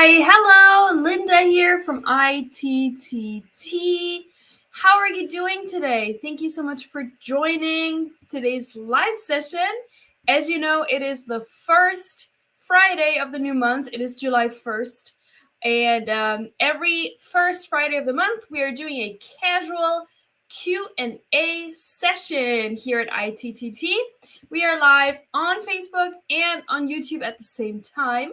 Hi, hello, Linda here from ITTT. How are you doing today? Thank you so much for joining today's live session. As you know, it is the first Friday of the new month. It is July 1st. And every first Friday of the month, we are doing a casual Q&A session here at ITTT. We are live on Facebook and on YouTube at the same time.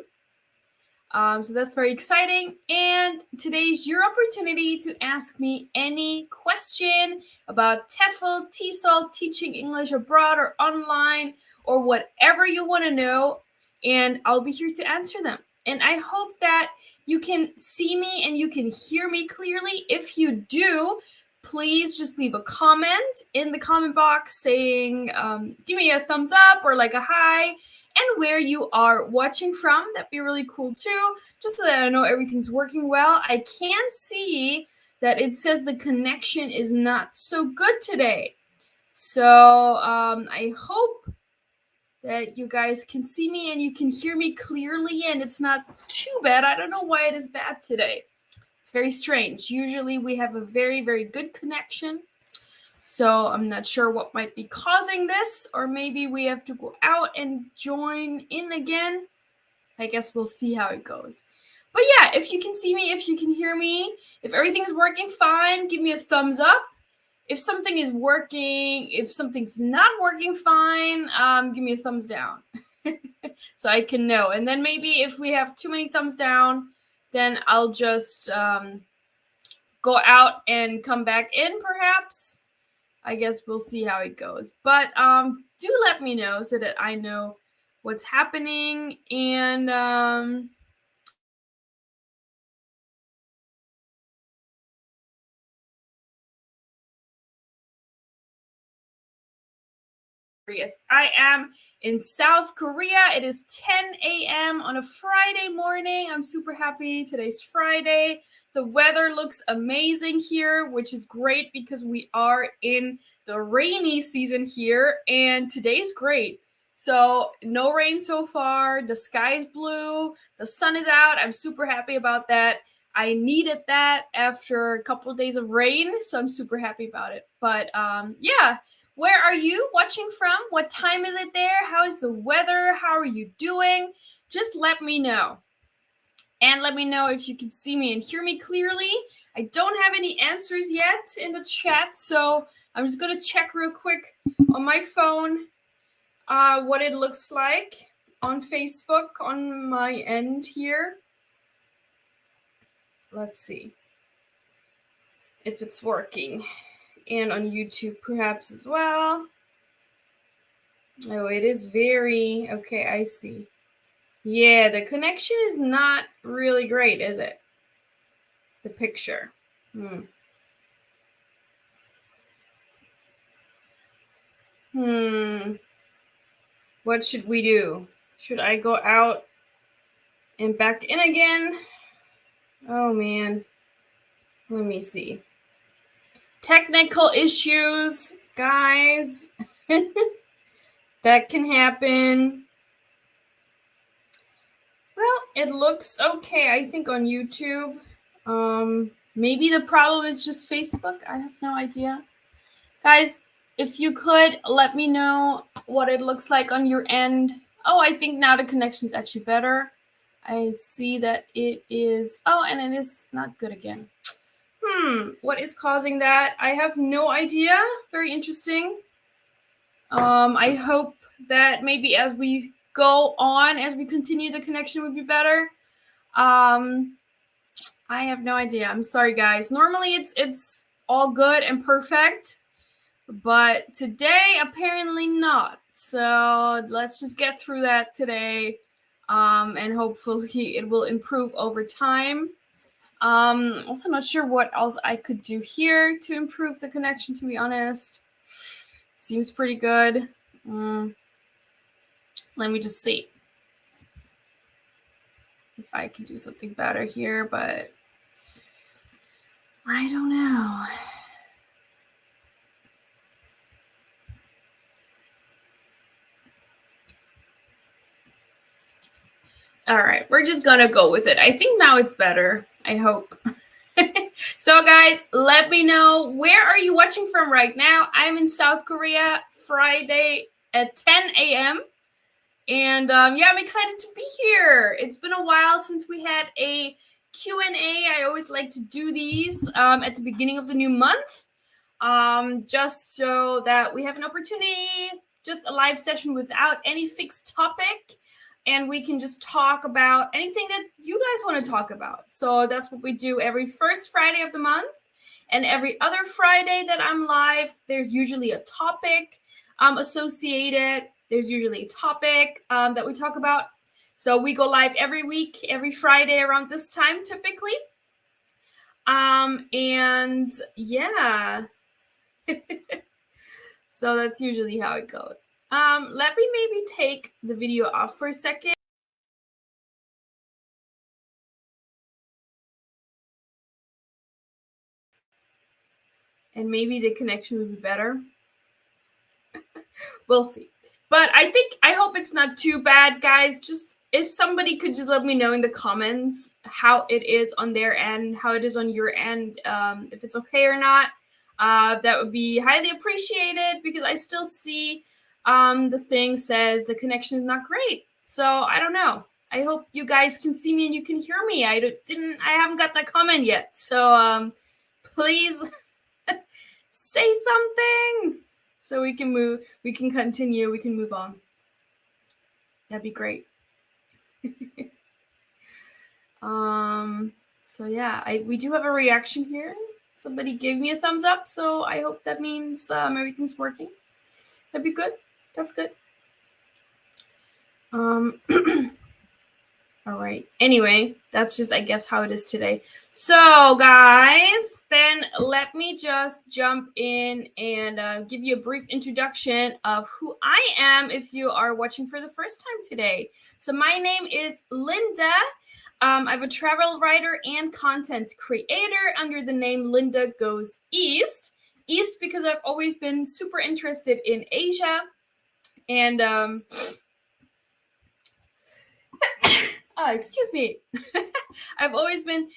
So that's very exciting. And today's your opportunity to ask me any question about Tefl, Tesol, teaching English abroad or online, or whatever you want to know. And I'll be here to answer them. And I hope that you can see me and you can hear me clearly. If you do, please just leave a comment in the comment box saying, give me a thumbs up or like a hi, and where you are watching from. That'd be really cool too, just so that I know everything's working well. I can see that it says the connection is not so good today. So I hope that you guys can see me and you can hear me clearly and it's not too bad. I don't know why it is bad today. It's very strange. Usually we have a very, very good connection. So I'm not sure what might be causing this, or maybe we have to go out and join in again. I guess we'll see how it goes. But yeah, if you can see me, if you can hear me, if everything's working fine, give me a thumbs up. If something is working, if something's not working fine, give me a thumbs down so I can know. And then maybe if we have too many thumbs down, then I'll just go out and come back in perhaps. I guess we'll see how it goes. But do let me know so that I know what's happening. And yes, I am in South Korea. It is 10 a.m. on a Friday morning. I'm super happy. Today's Friday. The weather looks amazing here, which is great because we are in the rainy season here, and today's great. So no rain so far. The sky is blue. The sun is out. I'm super happy about that. I needed that after a couple of days of rain, so I'm super happy about it. But yeah. Where are you watching from? What time is it there? How is the weather? How are you doing? Just let me know. And let me know if you can see me and hear me clearly. I don't have any answers yet in the chat, so I'm just going to check real quick on my phone what it looks like on Facebook on my end here. Let's see if it's working. And on YouTube perhaps as well. Oh, it is very, okay, I see. Yeah, the connection is not really great, is it? The picture. What should we do? Should I go out and back in again? Oh, man. Let me see. Technical issues, guys. That can happen. Well, it looks okay, I think, on YouTube. Maybe the problem is just Facebook. I have no idea. Guys, if you could let me know what it looks like on your end. Oh, I think now the connection is actually better. I see that it is. Oh, and it is not good again. What is causing that? I have no idea. Very interesting. I hope that maybe as we go on, as we continue, the connection would be better. I have no idea. I'm sorry, guys. Normally it's all good and perfect, but today apparently not. So let's just get through that today, and hopefully it will improve over time. Also not sure what else I could do here to improve the connection, to be honest. Seems pretty good. Let me just see if I can do something better here, but I don't know. All right, we're just gonna go with it. I think now it's better. I hope. So guys, let me know, where are you watching from right now? I'm in South Korea, Friday at 10 a.m. And yeah, I'm excited to be here. It's been a while since we had a Q&A. I always like to do these at the beginning of the new month, just so that we have an opportunity, just a live session without any fixed topic, and we can just talk about anything that you guys want to talk about. So that's what we do every first Friday of the month. And every other Friday that I'm live, there's usually a topic associated. There's usually a topic that we talk about. So we go live every week, every Friday around this time, typically. And yeah. So that's usually how it goes. Let me maybe take the video off for a second. And maybe the connection will be better. We'll see. But I hope it's not too bad, guys. Just if somebody could just let me know in the comments how it is on their end, how it is on your end, if it's okay or not, that would be highly appreciated, because I still see the thing says the connection is not great. So I don't know. I hope you guys can see me and you can hear me. I haven't got that comment yet. So please say something so we can move, we can continue, we can move on. That'd be great. So yeah, we do have a reaction here. Somebody gave me a thumbs up, so I hope that means everything's working. That'd be good. That's good. All right. Anyway, that's just, I guess, how it is today. So, guys, then let me just jump in and give you a brief introduction of who I am if you are watching for the first time today. So, my name is Linda. I'm a travel writer and content creator under the name Linda Goes East. East because I've always been super interested in Asia. And excuse me. I've always been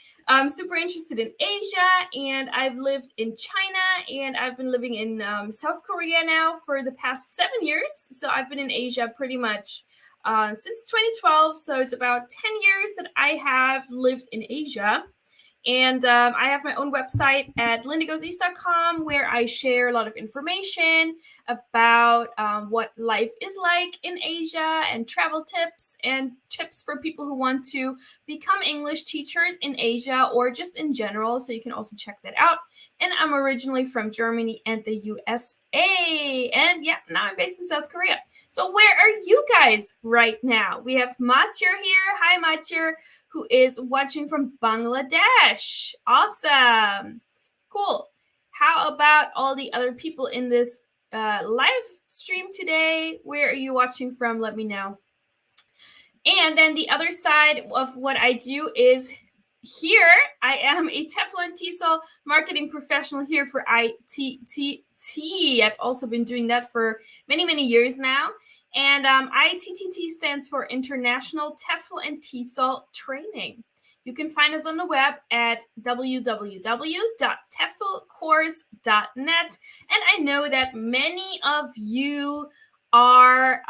super interested in Asia, and I've lived in China, and I've been living in South Korea now for the past 7 years. So I've been in Asia pretty much since 2012. So it's about 10 years that I have lived in Asia. And I have my own website at lindagoeseast.com, where I share a lot of information about what life is like in Asia, and travel tips and tips for people who want to become English teachers in Asia or just in general. So you can also check that out. And I'm originally from Germany and the USA. And yeah, now I'm based in South Korea. So where are you guys right now? We have Matyur here. Hi, Matyur, who is watching from Bangladesh. Awesome. Cool. How about all the other people in this live stream today? Where are you watching from? Let me know. And then the other side of what I do is here, I am a Tefl and Tesol marketing professional here for ITTT. I've also been doing that for many, many years now. And ITTT stands for International Tefl and Tesol Training. You can find us on the web at www.teflcourse.net. And I know that many of you are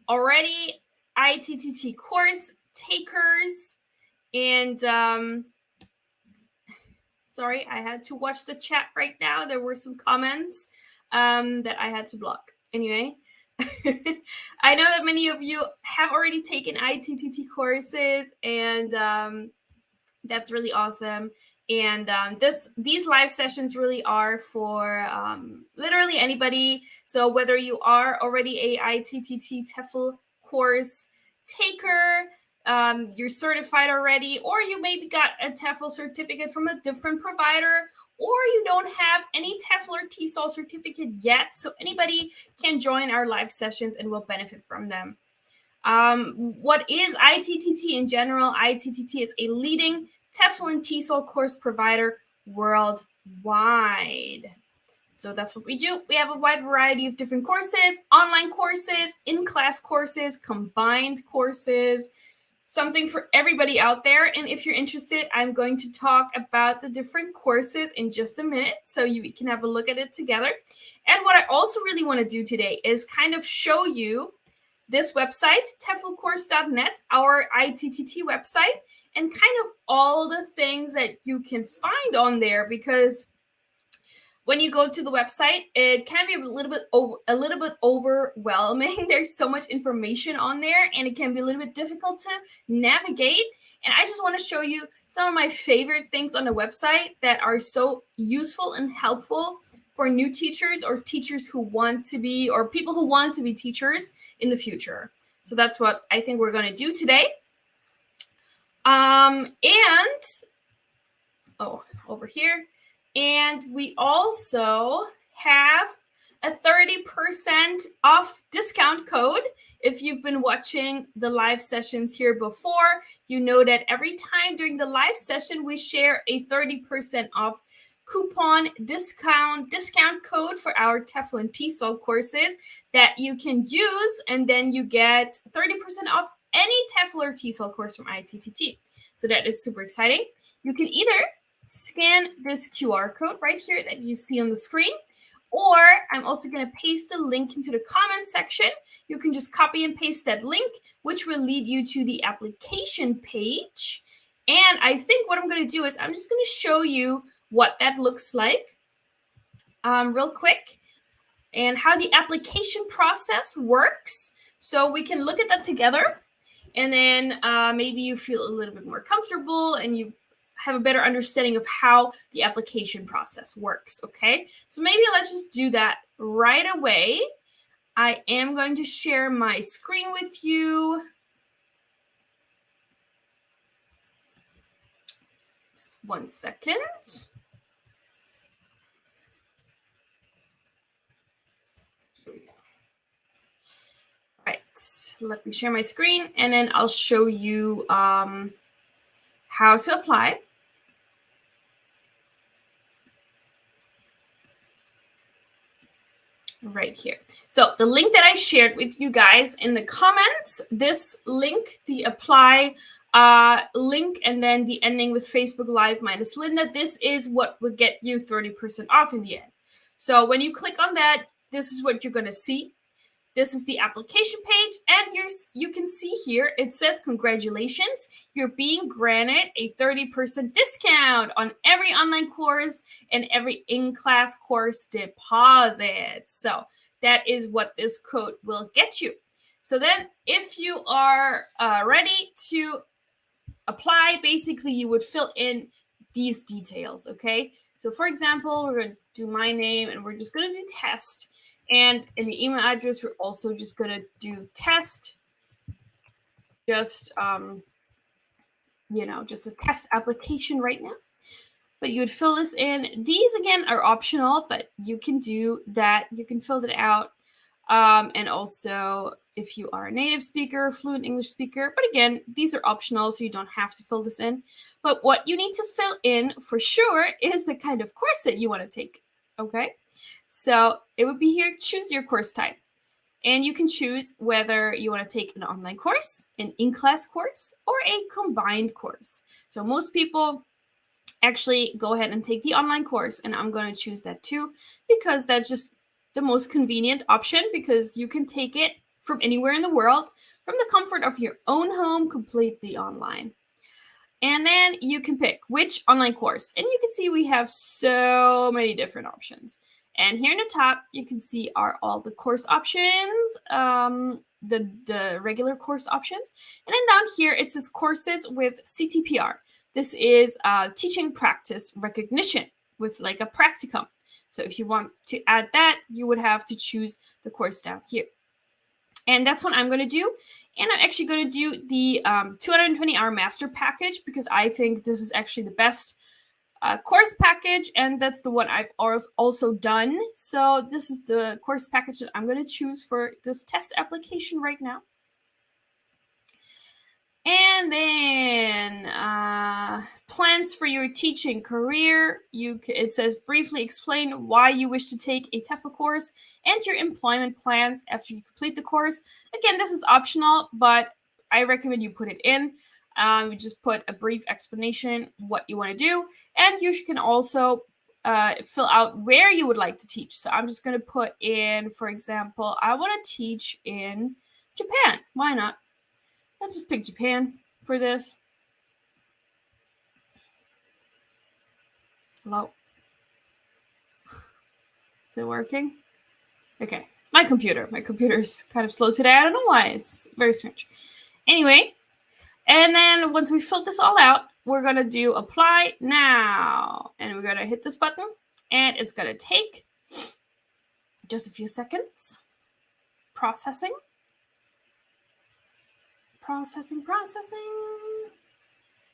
already ITTT course takers. And sorry, I had to watch the chat right now. There were some comments that I had to block. Anyway, I know that many of you have already taken ITTT courses, and that's really awesome. And these live sessions really are for literally anybody. So whether you are already a ITTT TEFL course taker, you're certified already, or you maybe got a TEFL certificate from a different provider, or you don't have any TEFL or TESOL certificate yet. So anybody can join our live sessions and will benefit from them. What is ITTT in general? ITTT is a leading TEFL and TESOL course provider worldwide. So that's what we do. We have a wide variety of different courses, online courses, in-class courses, combined courses, something for everybody out there. And if you're interested, I'm going to talk about the different courses in just a minute so you can have a look at it together. And what I also really want to do today is kind of show you this website, teflcourse.net, our ITTT website, and kind of all the things that you can find on there, because when you go to the website, it can be a little bit overwhelming. There's so much information on there, and it can be a little bit difficult to navigate. And I just want to show you some of my favorite things on the website that are so useful and helpful for new teachers or teachers who want to be, or people who want to be teachers in the future. So that's what I think we're going to do today. Over here. And we also have a 30% off discount code. If you've been watching the live sessions here before, you know that every time during the live session, we share a 30% off coupon discount code for our Tefl and Tesol courses that you can use, and then you get 30% off any Tefl or Tesol course from ITTT. So that is super exciting. You can either scan this QR code right here that you see on the screen, or I'm also going to paste a link into the comment section. You can just copy and paste that link, which will lead you to the application page. And I think what I'm going to do is I'm just going to show you what that looks like real quick and how the application process works. So we can look at that together, and then maybe you feel a little bit more comfortable and you have a better understanding of how the application process works, okay? So maybe let's just do that right away. I am going to share my screen with you. Just 1 second. All right, let me share my screen, and then I'll show you how to apply. Right here. So the link that I shared with you guys in the comments, this link, the apply link, and then the ending with Facebook Live minus Linda, this is what would get you 30% off in the end. So when you click on that, this is what you're going to see. This is the application page, and you can see here, it says, congratulations, you're being granted a 30% discount on every online course and every in-class course deposit. So that is what this code will get you. So then if you are ready to apply, basically you would fill in these details, okay? So for example, we're going to do my name, and we're just going to do test. And in the email address, we're also just going to do test, just a test application right now. But you would fill this in. These, again, are optional, but you can do that. You can fill it out. And also, if you are a native speaker, fluent English speaker. But again, these are optional, so you don't have to fill this in. But what you need to fill in for sure is the kind of course that you want to take, okay? So it would be here, choose your course type. And you can choose whether you want to take an online course, an in-class course, or a combined course. So most people actually go ahead and take the online course, and I'm going to choose that too, because that's just the most convenient option, because you can take it from anywhere in the world, from the comfort of your own home, completely online. And then you can pick which online course. And you can see we have so many different options. And here in the top, you can see are all the course options, the regular course options. And then down here, it says courses with CTPR. This is teaching practice recognition with like a practicum. So if you want to add that, you would have to choose the course down here. And that's what I'm going to do. And I'm actually going to do the 220-hour master package, because I think this is actually the best course package, and that's the one I've also done. So this is the course package that I'm going to choose for this test application right now. And then plans for your teaching career. It says briefly explain why you wish to take a Tefl course and your employment plans after you complete the course. Again, this is optional, but I recommend you put it in. You just put a brief explanation what you want to do, and you can also fill out where you would like to teach. So I'm just going to put in, for example, I want to teach in Japan. Why not? Let's just pick Japan for this. Hello? Is it working? Okay. It's my computer. My computer's kind of slow today. I don't know why. It's very strange. Anyway, and then once we fill this all out, we're going to do apply now. And we're going to hit this button. And it's going to take just a few seconds. Processing. Processing.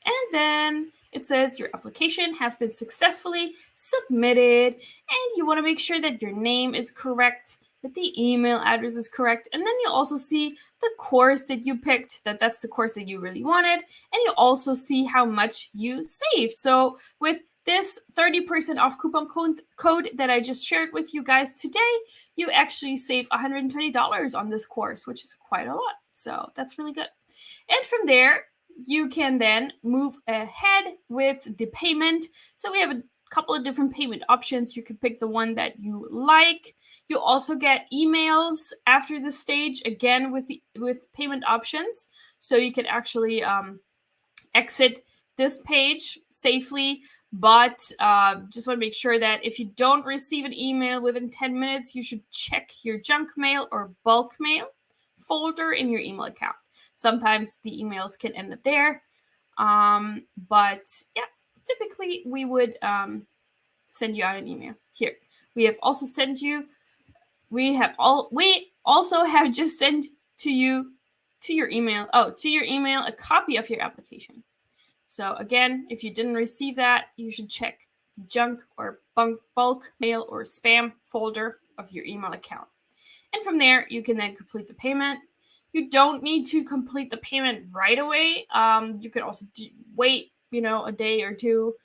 And then it says your application has been successfully submitted, and you want to make sure that your name is correct, that the email address is correct, and then you also see the course that you picked, that's the course that you really wanted, and you also see how much you saved. So with this 30% off coupon code that I just shared with you guys today, you actually save $120 on this course, which is quite a lot. So that's really good. And from there, you can then move ahead with the payment. So we have a couple of different payment options. You can pick the one that you like. You also get emails after this stage, again, with payment options. So you can actually exit this page safely, but just want to make sure that if you don't receive an email within 10 minutes, you should check your junk mail or bulk mail folder in your email account. Sometimes the emails can end up there. But yeah, typically we would send you out an email. Here, we have also sent you, we also have just sent to you, to your email a copy of your application. So again, if you didn't receive that, you should check the junk or bulk mail or spam folder of your email account. And from there, you can then complete the payment. You don't need to complete the payment right away. You can also wait, a day or two.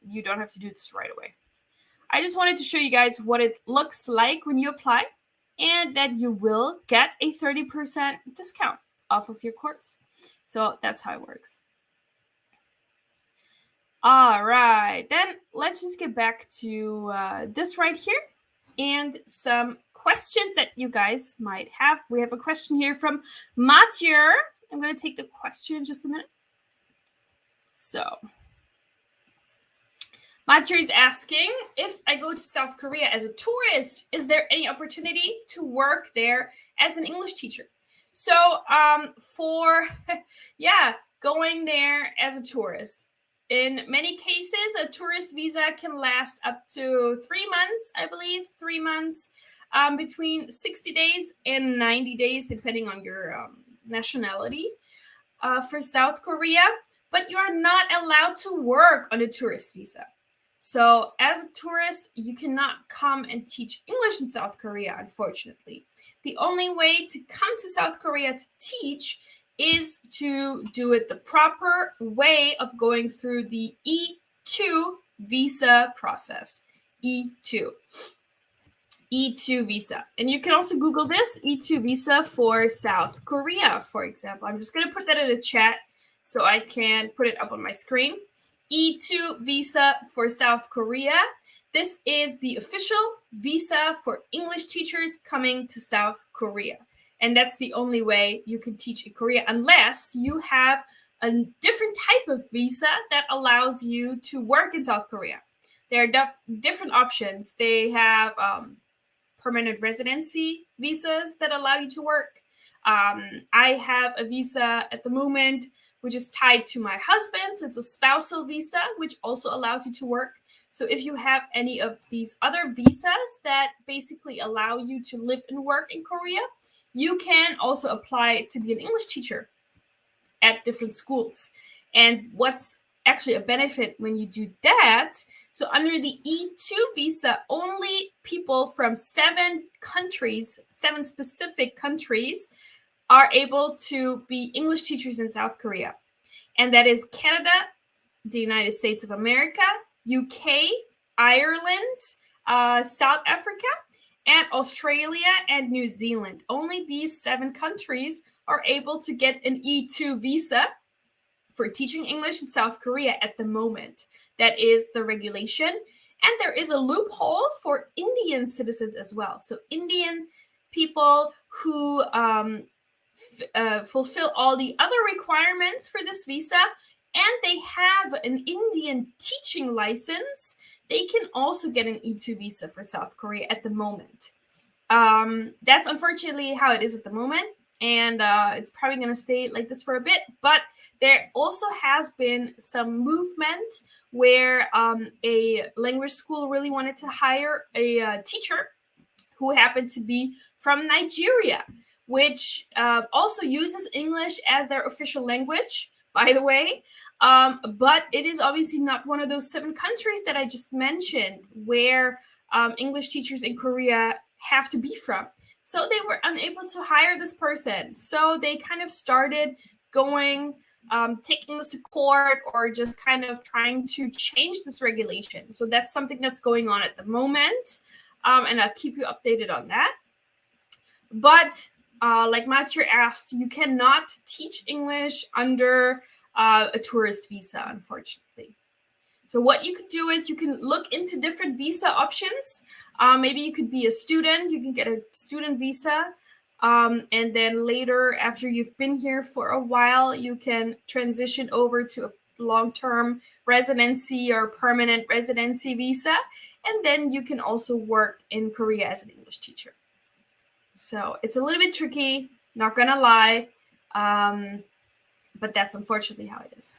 You don't have to do this right away. I just wanted to show you guys what it looks like when you apply, and that you will get a 30% discount off of your course. So that's how it works. All right, then let's just get back to this right here and some questions that you guys might have. We have a question here from Mathieu. I'm going to take the question in just a minute. So Mathieu is asking, if I go to South Korea as a tourist, is there any opportunity to work there as an English teacher? So going there as a tourist, in many cases, a tourist visa can last up to 3 months, I believe, 3 months, between 60 days and 90 days, depending on your nationality for South Korea. But you are not allowed to work on a tourist visa. So as a tourist, you cannot come and teach English in South Korea, unfortunately. The only way to come to South Korea to teach is to do it the proper way of going through the E2 visa process. E2 visa. And you can also Google this, E2 visa for South Korea, for example. I'm just going to put that in the chat so I can put it up on my screen. E2 visa for South Korea. This is the official visa for English teachers coming to South Korea. And that's the only way you can teach in Korea, unless you have a different type of visa that allows you to work in South Korea. There are different options. They have permanent residency visas that allow you to work. I have a visa at the moment which is tied to my husband. So it's a spousal visa, which also allows you to work. So if you have any of these other visas that basically allow you to live and work in Korea, you can also apply to be an English teacher at different schools. And what's actually a benefit when you do that, so under the E2 visa, only people from 7 specific countries are able to be English teachers in South Korea. And that is Canada, the United States of America, UK, Ireland, South Africa, and Australia and New Zealand. Only these 7 countries are able to get an E2 visa for teaching English in South Korea at the moment. That is the regulation. And there is a loophole for Indian citizens as well. So Indian people who fulfill all the other requirements for this visa, and they have an Indian teaching license, they can also get an E2 visa for South Korea at the moment. That's unfortunately how it is at the moment, and it's probably going to stay like this for a bit. But there also has been some movement where a language school really wanted to hire a teacher who happened to be from Nigeria, which also uses English as their official language, by the way. But it is obviously not one of those 7 countries that I just mentioned where English teachers in Korea have to be from. So they were unable to hire this person. So they kind of started going, taking this to court, or just kind of trying to change this regulation. So that's something that's going on at the moment. And I'll keep you updated on that. But like Mathieu asked, you cannot teach English under a tourist visa, unfortunately. So what you could do is you can look into different visa options. Maybe you could be a student. You can get a student visa. And then later, after you've been here for a while, you can transition over to a long-term residency or permanent residency visa. And then you can also work in Korea as an English teacher. So it's a little bit tricky, not gonna lie, but that's unfortunately how it is.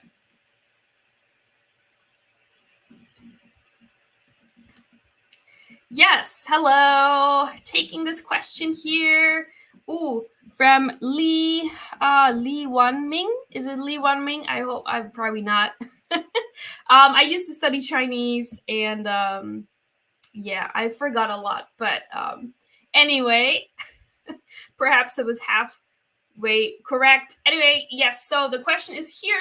Yes, hello. Taking this question here. Ooh, from Lee Wanming. Is it Lee Wanming? I hope I'm probably not. I used to study Chinese, and yeah, I forgot a lot. But anyway, perhaps it was halfway correct. Anyway, yes. So the question is here.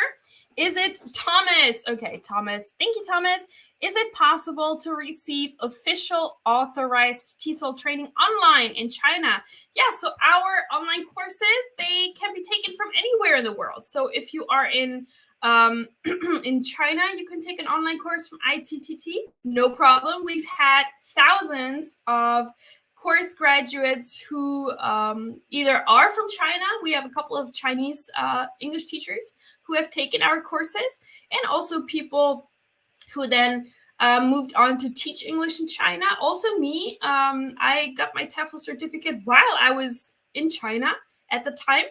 Is it Thomas? Okay, Thomas. Thank you, Thomas. Is it possible to receive official authorized Tesol training online in China? Yeah, so our online courses, they can be taken from anywhere in the world. So if you are in in China, you can take an online course from ITTT. No problem. We've had thousands of course graduates who either are from China. We have a couple of Chinese English teachers who have taken our courses, and also people who then moved on to teach English in China. Also me, I got my Tefl certificate while I was in China at the time.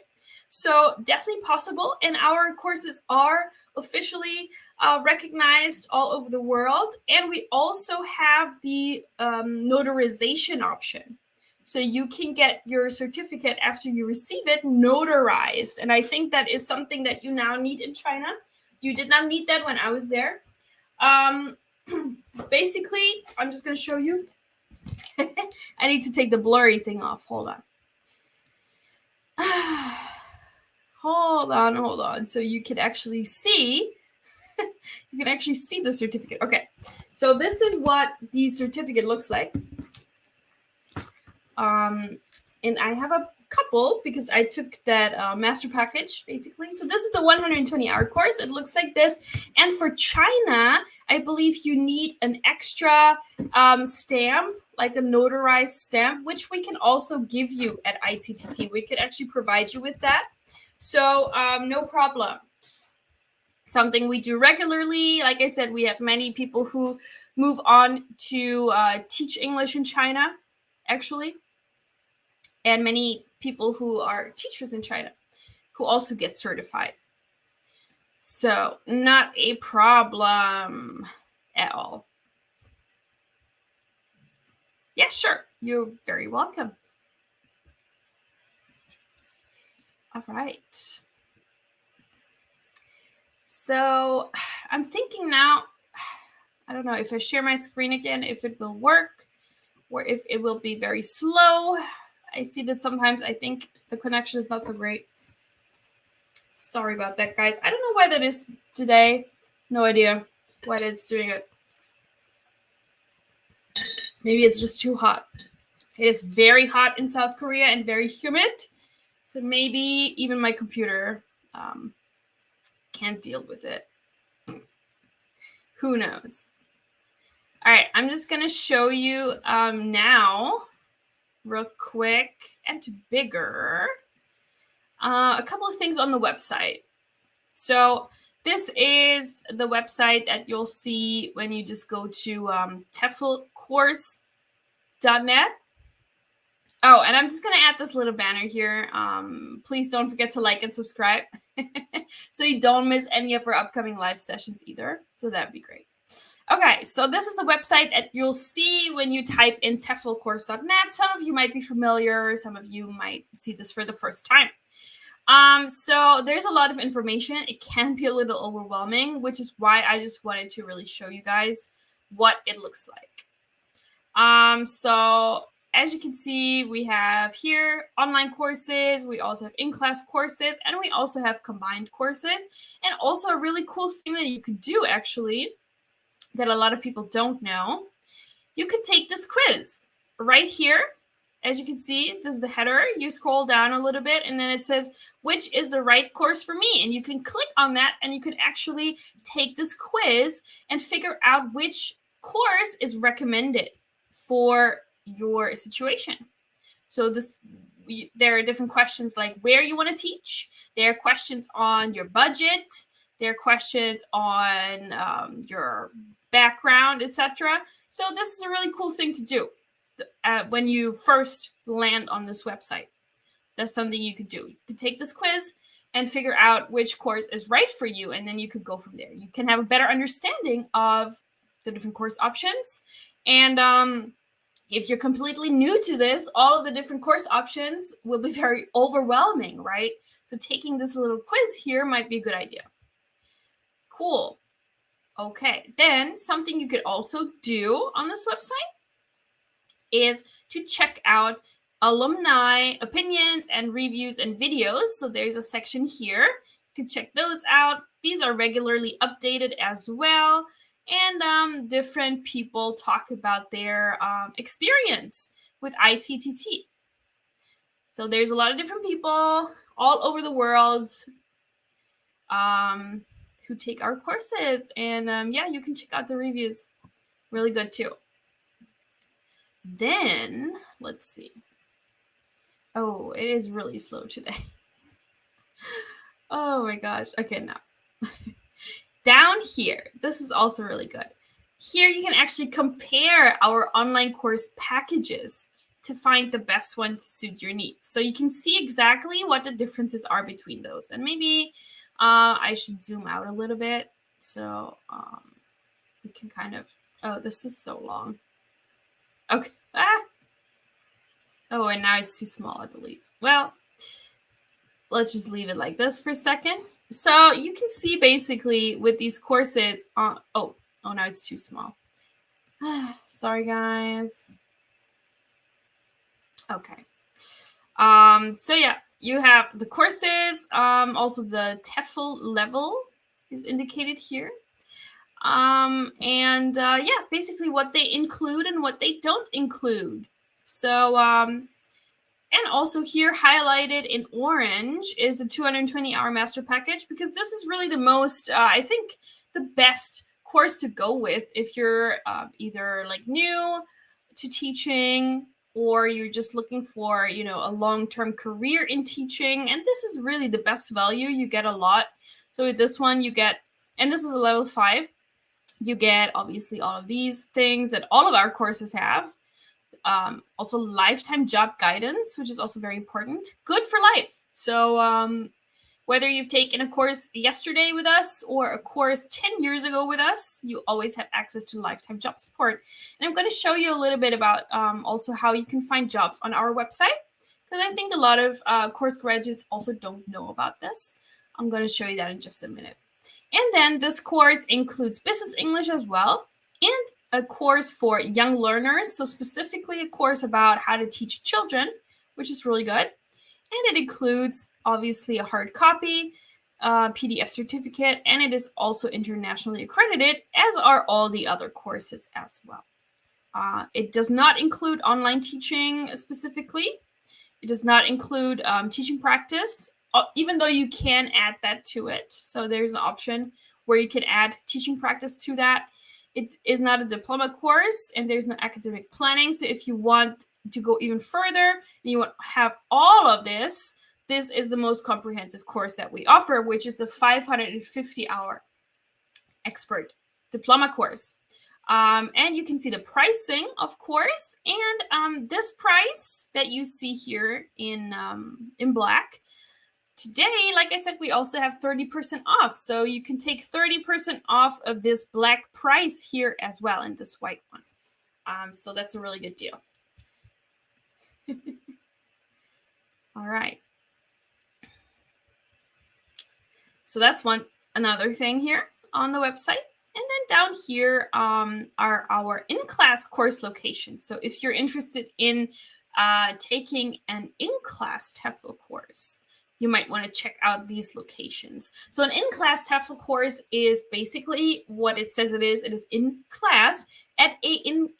So definitely possible. And our courses are officially recognized all over the world. And we also have the notarization option. So you can get your certificate after you receive it notarized. And I think that is something that you now need in China. You did not need that when I was there. Basically, I'm just going to show you. I need to take the blurry thing off. Hold on. Hold on. So you can actually see. You can actually see the certificate. Okay. So this is what the certificate looks like. And I have a couple because I took that master package basically. So this is the 120-hour course. It looks like this. And for China, I believe you need an extra stamp, like a notarized stamp, which we can also give you at ITTT. We could actually provide you with that. So no problem. Something we do regularly. Like I said, we have many people who move on to teach English in China, actually. And many people who are teachers in China who also get certified. So not a problem at all. Yeah, sure. You're very welcome. All right. So I'm thinking now, I don't know if I share my screen again, if it will work or if it will be very slow. I see that sometimes I think the connection is not so great. Sorry about that, guys. I don't know why that is today. No idea why that's doing it. Maybe it's just too hot. It is very hot in South Korea and very humid. So maybe even my computer can't deal with it. Who knows? All right, I'm just going to show you now, real quick and bigger, a couple of things on the website. So this is the website that you'll see when you just go to teflcourse.net. Oh, and I'm just going to add this little banner here. Please don't forget to like and subscribe so you don't miss any of our upcoming live sessions either. So that'd be great. Okay, so this is the website that you'll see when you type in teflcourse.net. Some of you might be familiar. Some of you might see this for the first time. So there's a lot of information. It can be a little overwhelming, which is why I just wanted to really show you guys what it looks like. So as you can see, we have here online courses. We also have in-class courses, and we also have combined courses. And also a really cool thing that you could do actually that a lot of people don't know, you could take this quiz right here. As you can see, this is the header. You scroll down a little bit and then it says, which is the right course for me? And you can click on that and you can actually take this quiz and figure out which course is recommended for your situation. So there are different questions like where you want to teach. There are questions on your budget. There are questions on your background, etc. So this is a really cool thing to do when you first land on this website. That's something you could do. You could take this quiz and figure out which course is right for you, and then you could go from there. You can have a better understanding of the different course options. And if you're completely new to this, all of the different course options will be very overwhelming, right? So taking this little quiz here might be a good idea. Cool. Okay, then something you could also do on this website is to check out alumni opinions and reviews and videos. So there's a section here. You can check those out. These are regularly updated as well. And different people talk about their experience with ITTT. So there's a lot of different people all over the world who take our courses. And yeah, you can check out the reviews. Really good too. Then, let's see. Oh, it is really slow today. Oh my gosh. Okay, now. Down here, this is also really good. Here you can actually compare our online course packages to find the best one to suit your needs. So you can see exactly what the differences are between those. And maybe I should zoom out a little bit so we can kind of, oh, this is so long. Okay. Oh, and now it's too small, I believe. Well, let's just leave it like this for a second. So you can see basically with these courses, oh, now it's too small. Sorry, guys. Okay. So yeah, you have the courses, also the Tefl level is indicated here. Yeah, basically what they include and what they don't include. So, and also here highlighted in orange is the 220-hour master package, because this is really the most, I think, the best course to go with if you're either like new to teaching or you're just looking for, you know, a long-term career in teaching. And this is really the best value. You get a lot. So with this one, you get, and this is a level 5, you get obviously all of these things that all of our courses have. Also lifetime job guidance, which is also very important. Good for life. So whether you've taken a course yesterday with us or a course 10 years ago with us, you always have access to lifetime job support. And I'm going to show you a little bit about also how you can find jobs on our website, because I think a lot of course graduates also don't know about this. I'm going to show you that in just a minute. And then this course includes business English as well, and a course for young learners. So specifically a course about how to teach children which is really good. And it includes, obviously, a hard copy, PDF certificate, and it is also internationally accredited, as are all the other courses as well. It does not include online teaching specifically. It does not include teaching practice, even though you can add that to it. So there's an option where you can add teaching practice to that. It is not a diploma course, and there's no academic planning. So if you want to go even further and you want to have all of this, this is the most comprehensive course that we offer, which is the 550-hour expert diploma course. And you can see the pricing, of course, and this price that you see here in black. Today, like I said, we also have 30% off. So you can take 30% off of this black price here as well in this white one. So that's a really good deal. All right. So that's another thing here on the website. And then down here are our in-class course locations. So if you're interested in taking an in-class Tefl course, you might want to check out these locations. So an in-class Tefl course is basically what it says it is. It is in class at a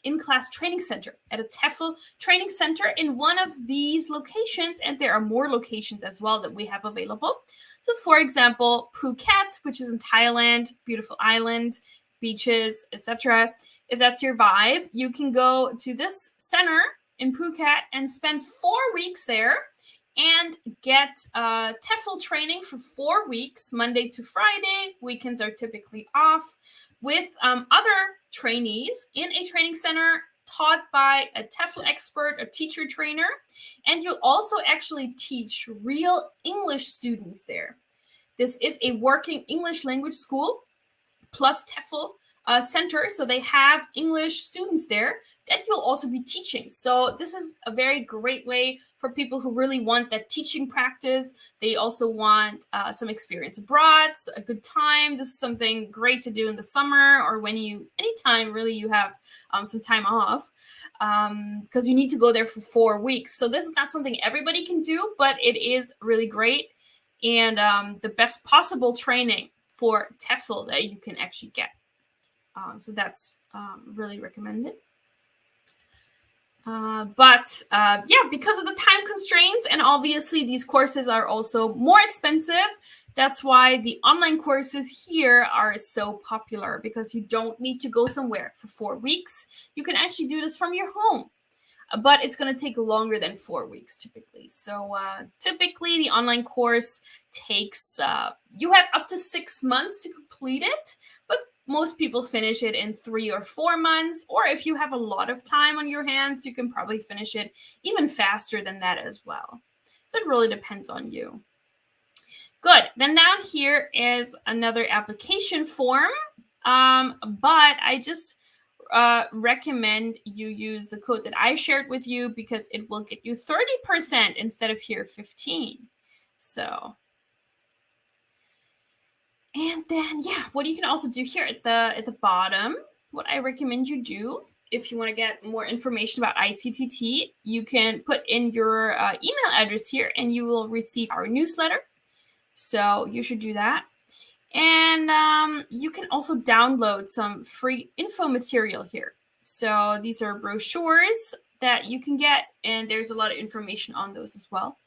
in-class training center, at a Tefl training center in one of these locations. And there are more locations as well that we have available. So for example, Phuket, which is in Thailand, beautiful island, beaches, etc. If that's your vibe, you can go to this center in Phuket and spend 4 weeks there and get Tefl training for 4 weeks, Monday to Friday. Weekends are typically off, with other trainees in a training center taught by a Tefl expert, a teacher trainer, and you'll also actually teach real English students there. This is a working English language school plus Tefl center, so they have English students there that you'll also be teaching. So this is a very great way for people who really want that teaching practice. They also want some experience abroad, so a good time. This is something great to do in the summer or when anytime really you have some time off, because you need to go there for 4 weeks. So this is not something everybody can do, but it is really great and the best possible training for Tefl that you can actually get. So that's really recommended. Yeah, because of the time constraints, and obviously these courses are also more expensive, that's why the online courses here are so popular, because you don't need to go somewhere for 4 weeks. You can actually do this from your home, but it's going to take longer than 4 weeks typically. So typically the online course takes, you have up to 6 months to complete it, but most people finish it in 3 or 4 months, or if you have a lot of time on your hands, you can probably finish it even faster than that as well. So it really depends on you. Good. Then down here is another application form, but I just recommend you use the code that I shared with you, because it will get you 30% instead of here 15%. So. And then, yeah, what you can also do here at the bottom, what I recommend you do, if you want to get more information about ITTT, you can put in your email address here and you will receive our newsletter. So you should do that. And you can also download some free info material here. So these are brochures that you can get, and there's a lot of information on those as well.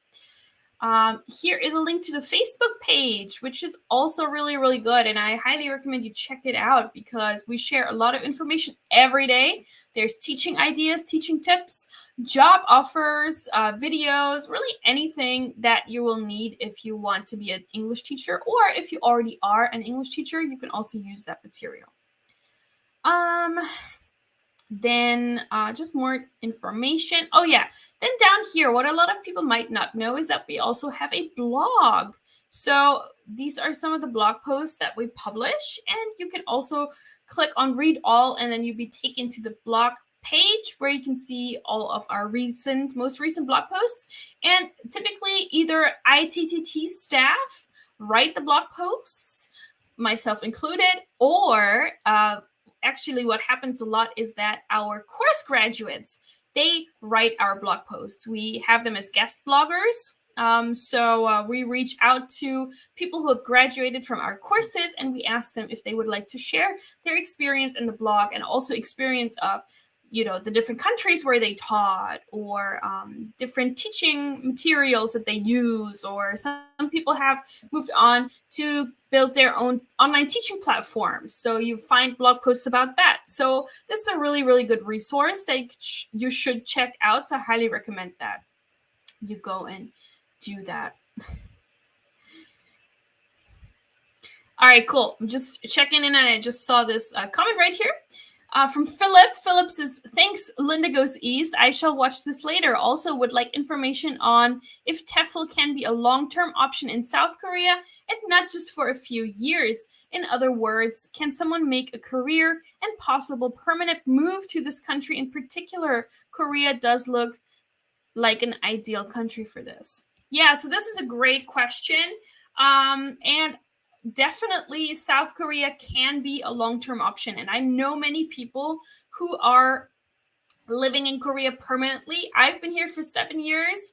Here is a link to the Facebook page, which is also really, really good. And I highly recommend you check it out, because we share a lot of information every day. There's teaching ideas, teaching tips, job offers, videos, really anything that you will need if you want to be an English teacher, or if you already are an English teacher, you can also use that material. Then just more information. Oh yeah, then down here, what a lot of people might not know is that we also have a blog. So these are some of the blog posts that we publish, and you can also click on read all, and then you'll be taken to the blog page where you can see all of our most recent blog posts. And typically either ITTT staff write the blog posts, myself included, or actually what happens a lot is that our course graduates, they write our blog posts. We have them as guest bloggers. So we reach out to people who have graduated from our courses, and we ask them if they would like to share their experience in the blog, and also experience of the different countries where they taught, or different teaching materials that they use, or some people have moved on to build their own online teaching platforms. So you find blog posts about that. So this is a really, really good resource that you should check out. So I highly recommend that you go and do that. All right, cool. I'm just checking in, and I just saw this comment right here. From Philip. Philip says, thanks, Linda Goes East. I shall watch this later. Also would like information on if Tefl can be a long-term option in South Korea and not just for a few years. In other words, can someone make a career and possible permanent move to this country in particular? Korea does look like an ideal country for this. Yeah, so this is a great question. And definitely South Korea can be a long-term option. And I know many people who are living in Korea permanently. I've been here for 7 years,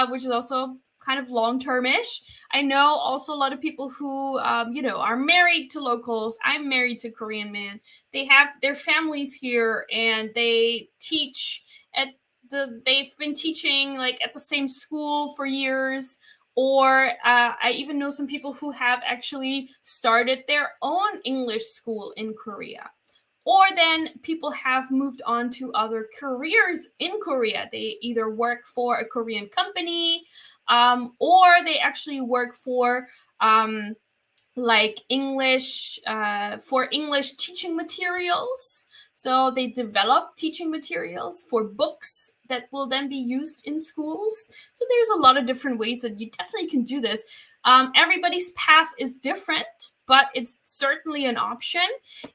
which is also kind of long-term-ish. I know also a lot of people who, are married to locals. I'm married to Korean men. They have their families here, and they teach they've been teaching like at the same school for years. Or I even know some people who have actually started their own English school in Korea. Or then people have moved on to other careers in Korea. They either work for a Korean company, or they actually work for like English, for English teaching materials. So they develop teaching materials for books that will then be used in schools. So there's a lot of different ways that you definitely can do this. Everybody's path is different, but it's certainly an option.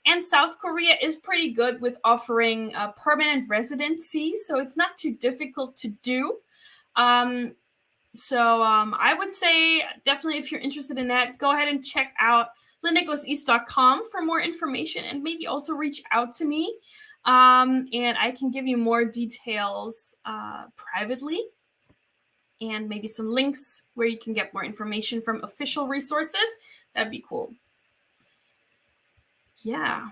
And South Korea is pretty good with offering permanent residency, so it's not too difficult to do. So I would say definitely, if you're interested in that, go ahead and check out lindagoeseast.com for more information, and maybe also reach out to me, and I can give you more details privately, and maybe some links where you can get more information from official resources. That'd be cool. Yeah.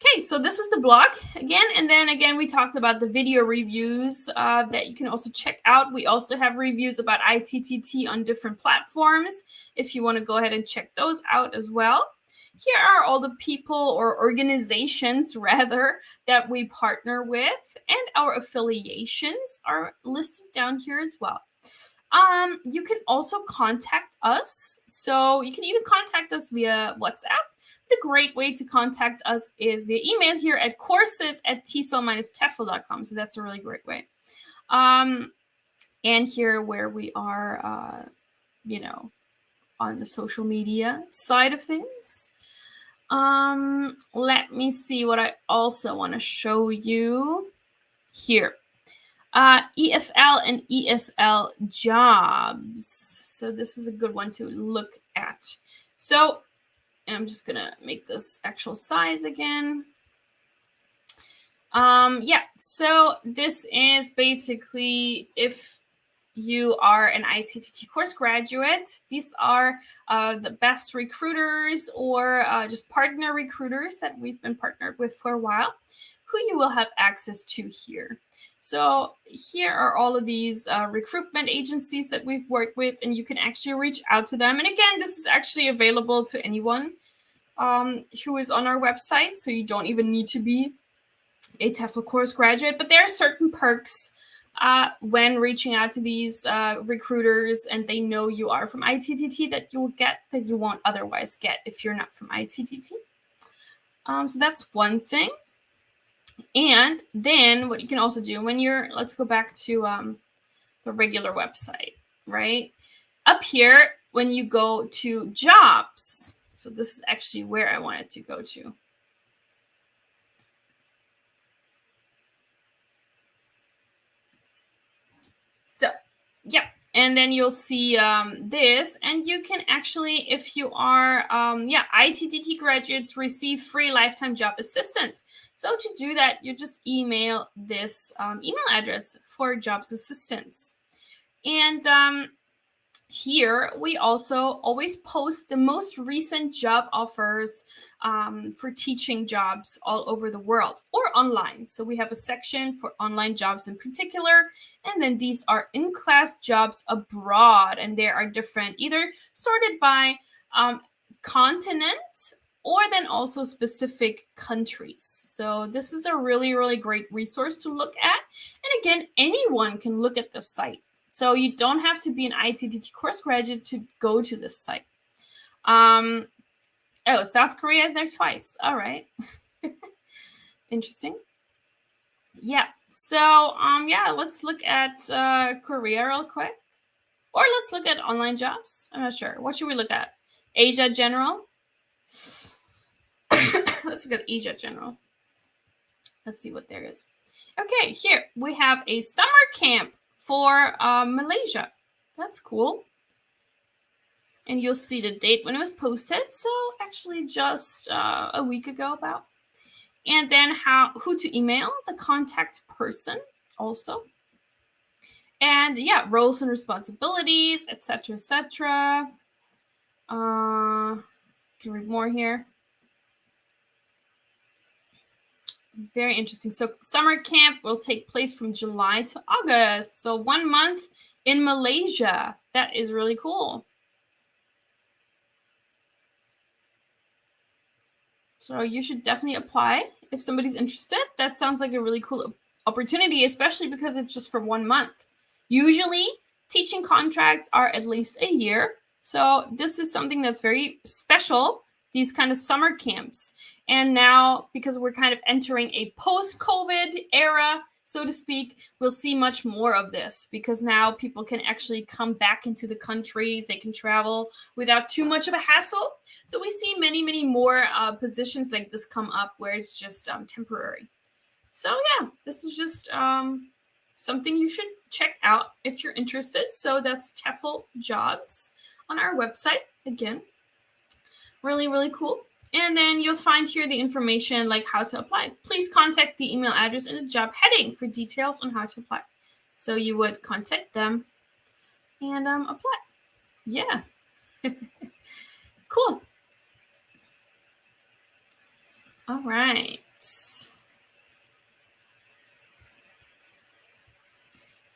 Okay, so this is the blog again, and then again we talked about the video reviews that you can also check out. We also have reviews about ITTT on different platforms if you want to go ahead and check those out as well. Here are all the people, or organizations rather, that we partner with, and our affiliations are listed down here as well. You can also contact us. So you can even contact us via WhatsApp. The great way to contact us is via email here at courses@tesol-tefl.com. So that's a really great way. And here where we are, on the social media side of things. Let me see what I also want to show you here. EFL and ESL Jobs. So this is a good one to look at. So I'm just gonna make this actual size again. So this is basically if you are an ITTT course graduate, these are the best recruiters, or just partner recruiters that we've been partnered with for a while, who you will have access to here. So here are all of these recruitment agencies that we've worked with, and you can actually reach out to them. And again, this is actually available to anyone who is on our website, so you don't even need to be a Tefl course graduate. But there are certain perks when reaching out to these recruiters, and they know you are from ITTT, that you will get that you won't otherwise get if you're not from ITTT. So that's one thing. And then what you can also do when let's go back to the regular website, right? Up here, when you go to jobs, so this is actually where I wanted to go to. So, yeah, And then you'll see this, and you can actually, if you are ITTT graduates, receive free lifetime job assistance. So to do that, you just email this email address for jobs assistance. And here we also always post the most recent job offers for teaching jobs all over the world or online. So we have a section for online jobs in particular, and then these are in-class jobs abroad, and there are different, either sorted by continent or then also specific countries. So this is a really, really great resource to look at. And again, anyone can look at the site. So you don't have to be an ITTT course graduate to go to this site. South Korea is there twice. All right. Interesting. Yeah. So let's look at Korea real quick. Or let's look at online jobs. I'm not sure. What should we look at? Asia General. Let's look at Asia General. Let's see what there is. Okay, here we have a summer camp for Malaysia. That's cool. And you'll see the date when it was posted. So actually just a week ago about. And then who to email, the contact person also. And yeah, roles and responsibilities, etc., etc. Can read more here. Very interesting. So summer camp will take place from July to August. So 1 month in Malaysia. That is really cool. So you should definitely apply if somebody's interested. That sounds like a really cool opportunity, especially because it's just for 1 month. Usually teaching contracts are at least a year. So this is something that's very special, these kind of summer camps. And now, because we're kind of entering a post-COVID era, so to speak, we'll see much more of this, because now people can actually come back into the countries. They can travel without too much of a hassle. So we see many, many more positions like this come up where it's just temporary. So yeah, this is just something you should check out if you're interested. So that's Tefl Jobs on our website. Again, really, really cool. And then you'll find here the information like how to apply. Please contact the email address in the job heading for details on how to apply. So you would contact them and apply. Yeah. Cool. All right.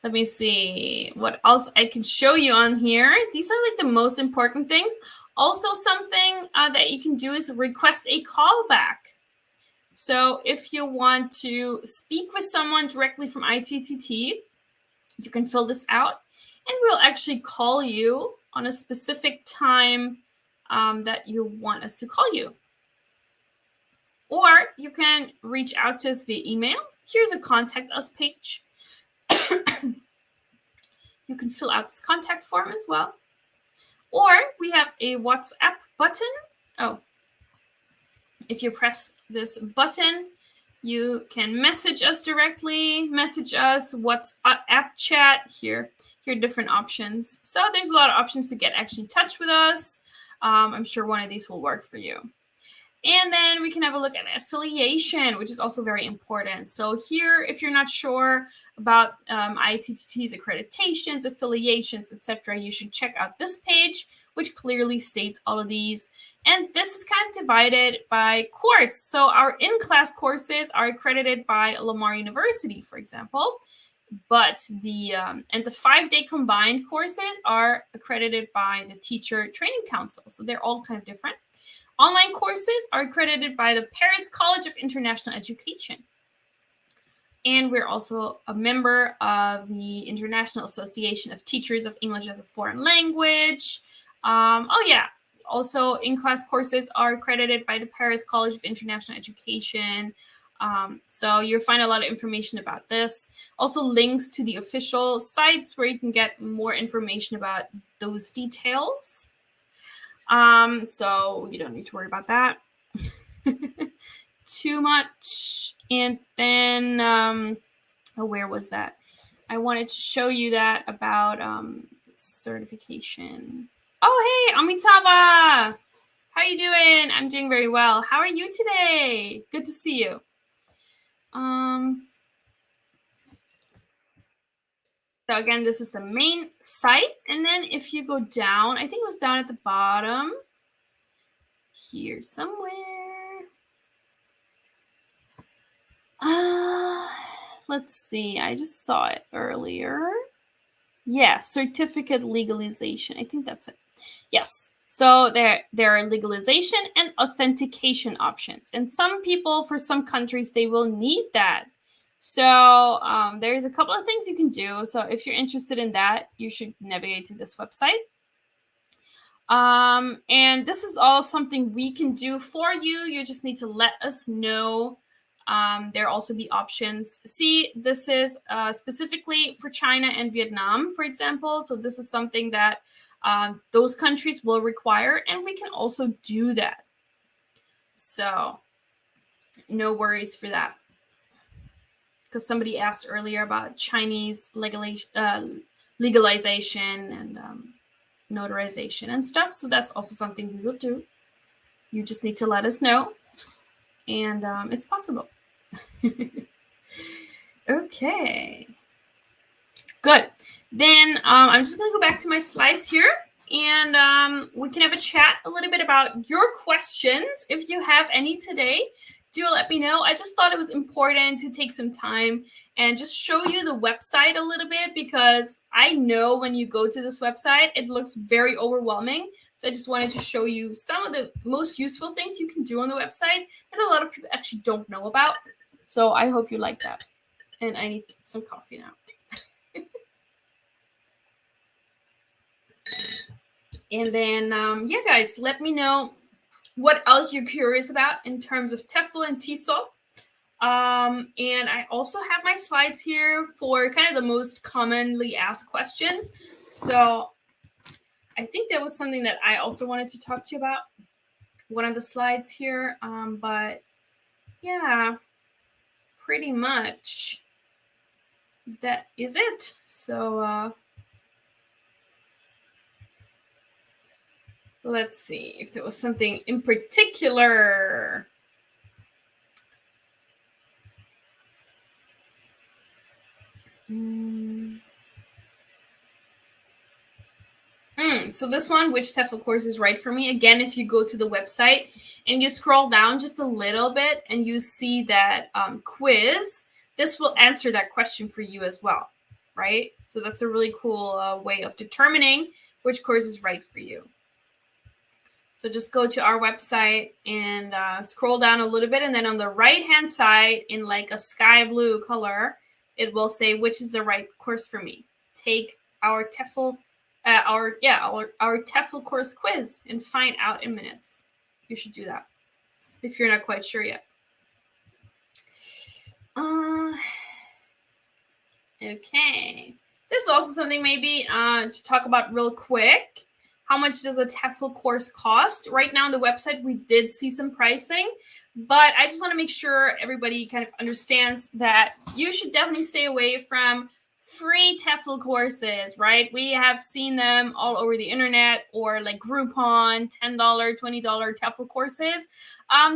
Let me see what else I can show you on here. These are like the most important things. Also, something that you can do is request a callback. So if you want to speak with someone directly from ITTT, you can fill this out, and we'll actually call you on a specific time that you want us to call you. Or you can reach out to us via email. Here's a contact us page. You can fill out this contact form as well. Or we have a WhatsApp button. Oh, if you press this button, you can message us directly, message us, WhatsApp chat. Here are different options. So there's a lot of options to get actually in touch with us. I'm sure one of these will work for you. And then we can have a look at affiliation, which is also very important. So here, if you're not sure about ITTT's accreditations, affiliations, etc., you should check out this page, which clearly states all of these. And this is kind of divided by course. So our in-class courses are accredited by Lamar University, for example. But the 5-day combined courses are accredited by the Teacher Training Council. So they're all kind of different. Online courses are accredited by the Paris College of International Education. And we're also a member of the International Association of Teachers of English as a Foreign Language. Also in-class courses are accredited by the Paris College of International Education. So you'll find a lot of information about this. Also links to the official sites where you can get more information about those details. So you don't need to worry about that too much. And then, where was that? I wanted to show you that about certification. Oh, hey, Amitabha. How are you doing? I'm doing very well. How are you today? Good to see you. So again, this is the main site. And then if you go down, I think it was down at the bottom here somewhere. Let's see. I just saw it earlier. Yeah, certificate legalization. I think that's it. Yes. So there are legalization and authentication options. And some people, for some countries, they will need that. So there's a couple of things you can do. So if you're interested in that, you should navigate to this website. And this is all something we can do for you. You just need to let us know. There'll also be options. See, this is specifically for China and Vietnam, for example. So this is something that those countries will require, and we can also do that. So no worries for that. Because somebody asked earlier about Chinese legalization and notarization and stuff. So that's also something we will do. You just need to let us know, and it's possible. Okay. Good. Then I'm just going to go back to my slides here, and we can have a chat a little bit about your questions. If you have any today, do let me know. I just thought it was important to take some time and just show you the website a little bit, because I know when you go to this website, it looks very overwhelming. So I just wanted to show you some of the most useful things you can do on the website that a lot of people actually don't know about. So I hope you like that. And I need some coffee now. And then, yeah, guys, let me know what else you're curious about in terms of Tefl and Tesol. And I also have my slides here for kind of the most commonly asked questions. So I think that was something that I also wanted to talk to you about, one of the slides here. But yeah, pretty much that is it. So let's see if there was something in particular. So this one, which Tefl course is right for me? Again, if you go to the website and you scroll down just a little bit and you see that quiz, this will answer that question for you as well, right? So that's a really cool way of determining which course is right for you. So just go to our website and scroll down a little bit, and then on the right-hand side in like a sky blue color, it will say which is the right course for me. Take our Tefl our Tefl course quiz and find out in minutes. You should do that if you're not quite sure yet. Okay. This is also something maybe to talk about real quick. How much does a Tefl course cost? Right now on the website, we did see some pricing, but I just want to make sure everybody kind of understands that you should definitely stay away from free Tefl courses, right? We have seen them all over the internet, or like Groupon, $10, $20 Tefl courses.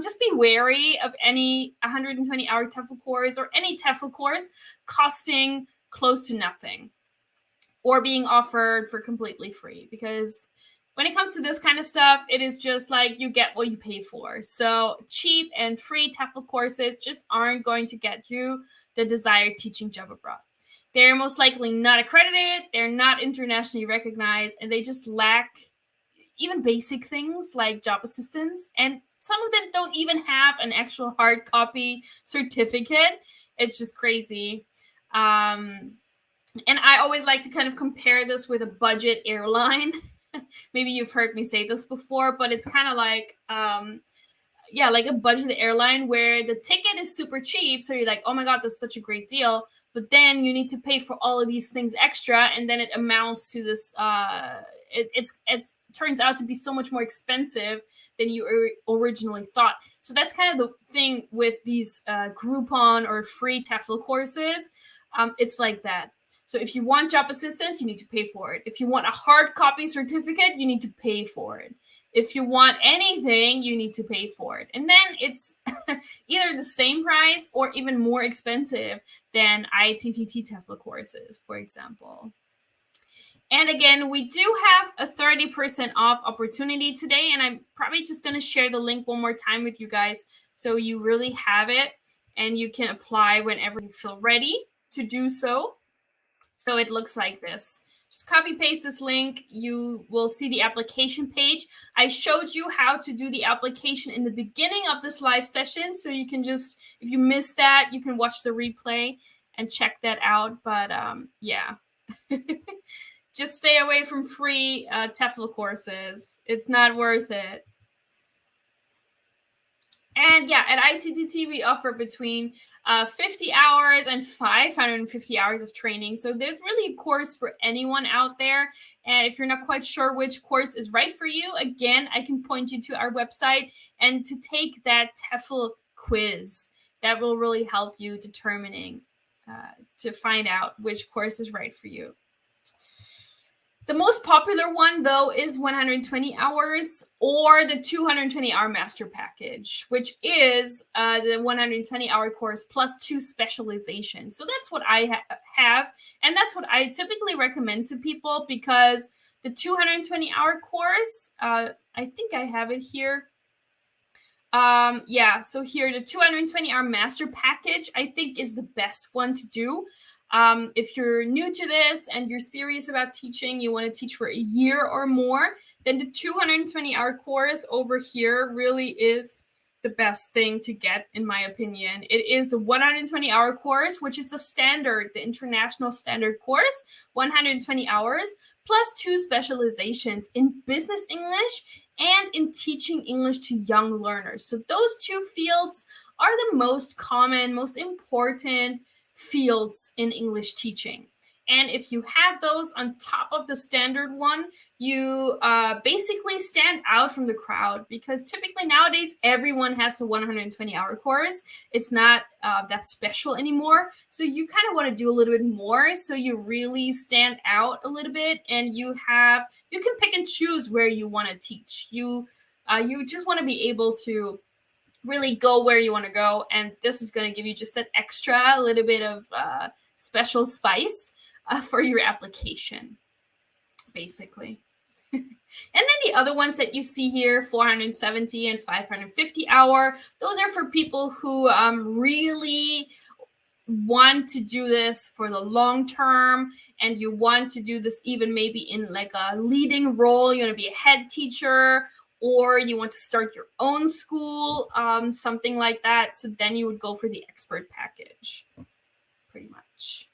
Just be wary of any 120-hour Tefl course or any Tefl course costing close to nothing or being offered for completely free, because when it comes to this kind of stuff, it is just like you get what you pay for. So cheap and free Tefl courses just aren't going to get you the desired teaching job abroad. They're most likely not accredited, they're not internationally recognized, and they just lack even basic things like job assistance. And some of them don't even have an actual hard copy certificate. It's just crazy. And I always like to kind of compare this with a budget airline. Maybe you've heard me say this before, but it's kind of like, like a budget airline where the ticket is super cheap. So you're like, oh my God, this is such a great deal. But then you need to pay for all of these things extra. And then it amounts to this, it turns out to be so much more expensive than you originally thought. So that's kind of the thing with these Groupon or free Tefl courses. It's like that. So if you want job assistance, you need to pay for it. If you want a hard copy certificate, you need to pay for it. If you want anything, you need to pay for it. And then it's either the same price or even more expensive than ITTT Tefl courses, for example. And again, we do have a 30% off opportunity today, and I'm probably just going to share the link one more time with you guys so you really have it and you can apply whenever you feel ready to do so. So it looks like this. Just copy paste this link. You will see the application page. I showed you how to do the application in the beginning of this live session. So you can just, if you missed that, you can watch the replay and check that out. But yeah, just stay away from free Tefl courses. It's not worth it. And yeah, at ITTT, we offer between 50 hours and 550 hours of training. So there's really a course for anyone out there. And if you're not quite sure which course is right for you, again, I can point you to our website and to take that Tefl quiz. That will really help you determining to find out which course is right for you. The most popular one, though, is 120 hours or the 220-hour master package, which is the 120-hour course plus 2 specializations. So that's what I have, and that's what I typically recommend to people, because the 220-hour course, I think I have it here. Yeah, so here, the 220-hour master package, I think, is the best one to do. If you're new to this and you're serious about teaching, you want to teach for a year or more, then the 220-hour course over here really is the best thing to get, in my opinion. It is the 120-hour course, which is the standard, the international standard course, 120 hours, plus 2 specializations in business English and in teaching English to young learners. So those 2 fields are the most common, most important fields in English teaching. And if you have those on top of the standard one, you basically stand out from the crowd, because typically nowadays everyone has the 120-hour course. It's not that special anymore. So you kind of want to do a little bit more, so you really stand out a little bit, and you can pick and choose where you want to teach. You just want to be able to really go where you want to go, and this is going to give you just that extra little bit of special spice for your application, basically. And then the other ones that you see here, 470 and 550 hour, those are for people who really want to do this for the long term, and you want to do this even maybe in like a leading role. You want to be a head teacher, or you want to start your own school, something like that. So then you would go for the expert package, pretty much.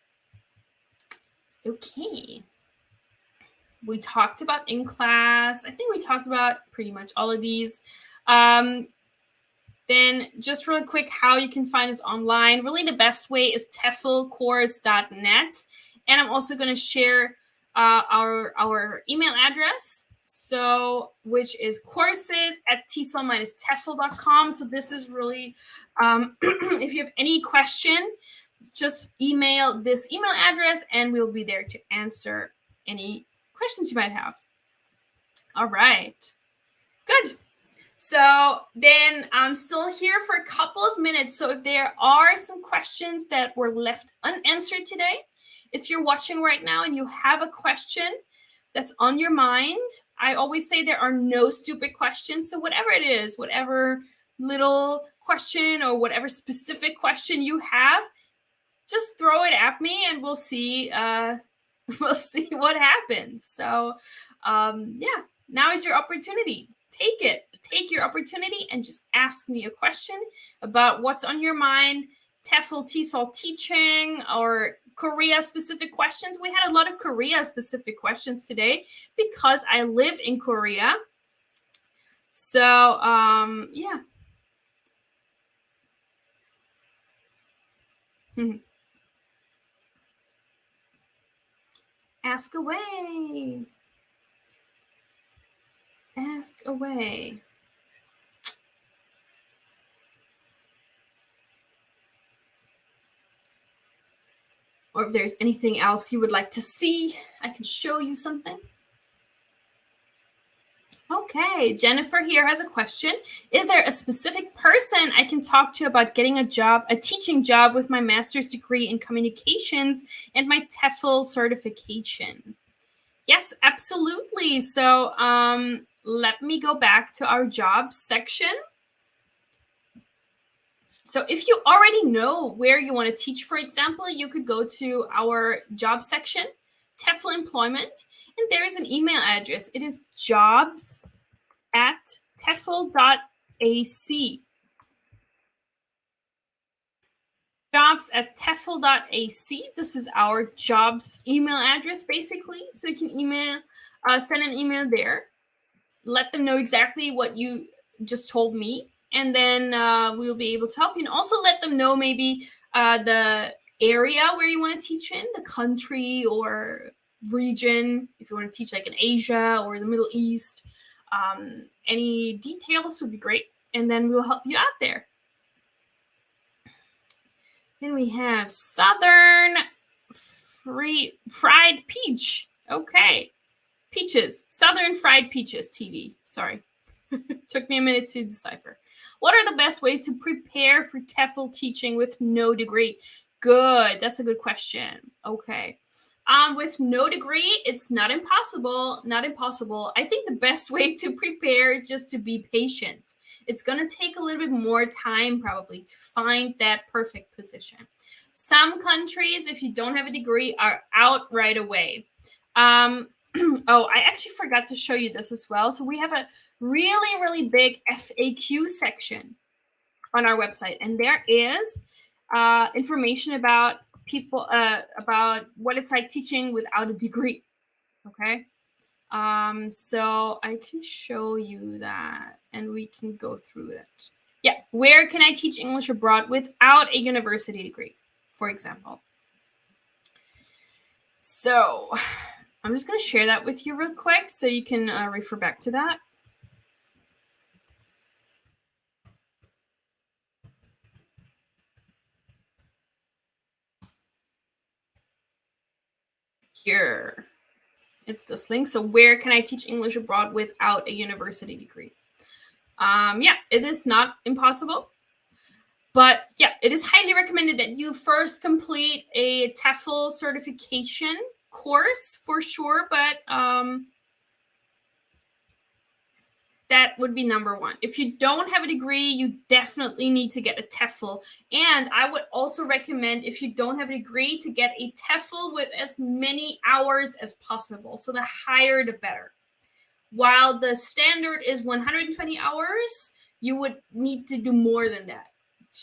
Okay. We talked about in class. I think we talked about pretty much all of these. Then just really quick, how you can find us online. Really the best way is teflcourse.net. And I'm also going to share our email address. So, which is courses@tesol-tefl.com. So this is really, if you have any question, just email this email address and we'll be there to answer any questions you might have. All right, good. So then I'm still here for a couple of minutes. So if there are some questions that were left unanswered today, if you're watching right now and you have a question that's on your mind, I always say there are no stupid questions. So whatever it is, whatever little question or whatever specific question you have, just throw it at me and we'll see what happens. So yeah, now is your opportunity. Take it. Take your opportunity and just ask me a question about what's on your mind, Tefl, Tesol teaching, or Korea-specific questions. We had a lot of Korea-specific questions today because I live in Korea. So, yeah. Ask away. Ask away. Or if there's anything else you would like to see, I can show you something. Okay, Jennifer here has a question. Is there a specific person I can talk to about getting a teaching job with my master's degree in communications and my Tefl certification? Yes, absolutely. So let me go back to our jobs section. So if you already know where you want to teach, for example, you could go to our job section, Tefl Employment, and there is an email address. It is jobs@tefl.ac. Jobs@tefl.ac. This is our jobs email address, basically. So you can send an email there. Let them know exactly what you just told me, and then we'll be able to help you. And also let them know maybe the area where you want to teach in, the country or region, if you want to teach like in Asia or the Middle East. Any details would be great, and then we'll help you out there. Then we have Southern Fried Peach. Okay. Peaches. Southern Fried Peaches TV. Sorry. Took me a minute to decipher. What are the best ways to prepare for Tefl teaching with no degree? Good. That's a good question. Okay. With no degree, it's not impossible. Not impossible. I think the best way to prepare is just to be patient. It's going to take a little bit more time probably to find that perfect position. Some countries, if you don't have a degree, are out right away. Oh, I actually forgot to show you this as well. So we have a really, really big FAQ section on our website, and there is information about people, about what it's like teaching without a degree. Okay. So I can show you that, and we can go through it. Yeah. Where can I teach English abroad without a university degree, for example? So I'm just going to share that with you real quick so you can refer back to that. Here. It's this link. So where can I teach English abroad without a university degree? Yeah, it is not impossible. But yeah, it is highly recommended that you first complete a Tefl certification course for sure. But that would be number one. If you don't have a degree, you definitely need to get a Tefl. And I would also recommend, if you don't have a degree, to get a Tefl with as many hours as possible. So the higher, the better. While the standard is 120 hours, you would need to do more than that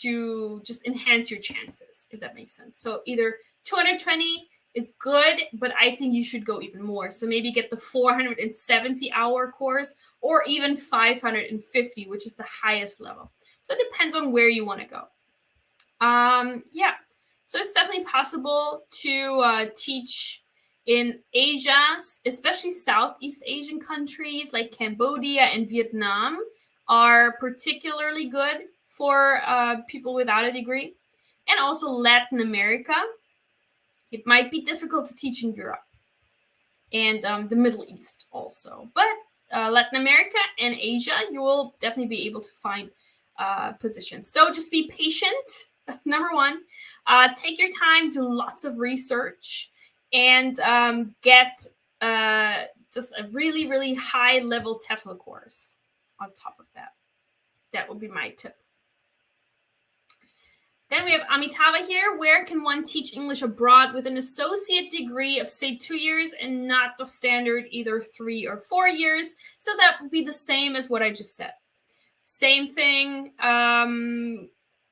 to just enhance your chances, if that makes sense. So either 220 is good, but I think you should go even more. So maybe get the 470-hour course, or even 550, which is the highest level. So it depends on where you want to go. Yeah, so it's definitely possible to teach in Asia, especially Southeast Asian countries like Cambodia and Vietnam are particularly good for people without a degree. And also Latin America. It might be difficult to teach in Europe and the Middle East also. But Latin America and Asia, you will definitely be able to find positions. So just be patient, number one. Take your time, do lots of research, and get just a really, really high-level Tefl course on top of that. That would be my tip. Then we have Amitava here. Where can one teach English abroad with an associate degree of, say, 2 years and not the standard either 3 or 4 years? So that would be the same as what I just said. Same thing.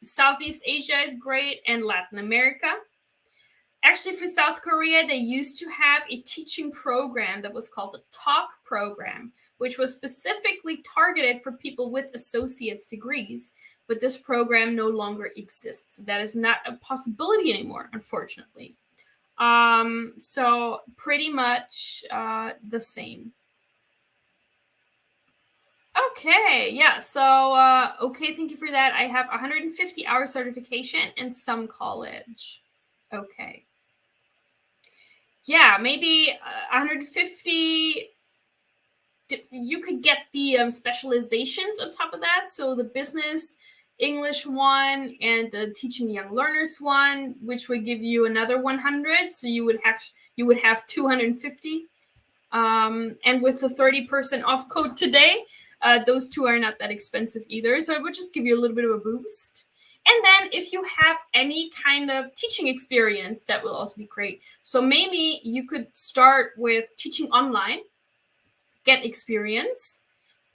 Southeast Asia is great, and Latin America. Actually, for South Korea, they used to have a teaching program that was called the Talk program, which was specifically targeted for people with associate's degrees. But this program no longer exists. That is not a possibility anymore, unfortunately. So pretty much the same. Okay, yeah, so, okay, thank you for that. I have 150-hour certification and some college. Okay. yeah, maybe 150. You could get the specializations on top of that. So the business English one and the teaching young learners one, which would give you another 100. So you would have 250. And with the 30% off code today, those two are not that expensive either. So it would just give you a little bit of a boost. And then if you have any kind of teaching experience, that will also be great. So maybe you could start with teaching online, get experience,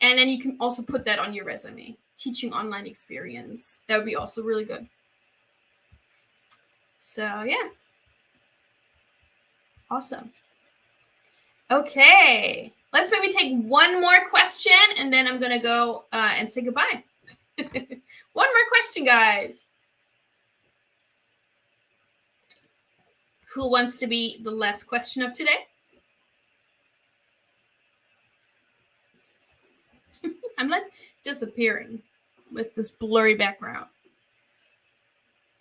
and then you can also put that on your resume. Teaching online experience. That would be also really good. So yeah. Awesome. Okay. Let's maybe take one more question and then I'm going to go and say goodbye. One more question, guys. Who wants to be the last question of today? I'm like disappearing with this blurry background.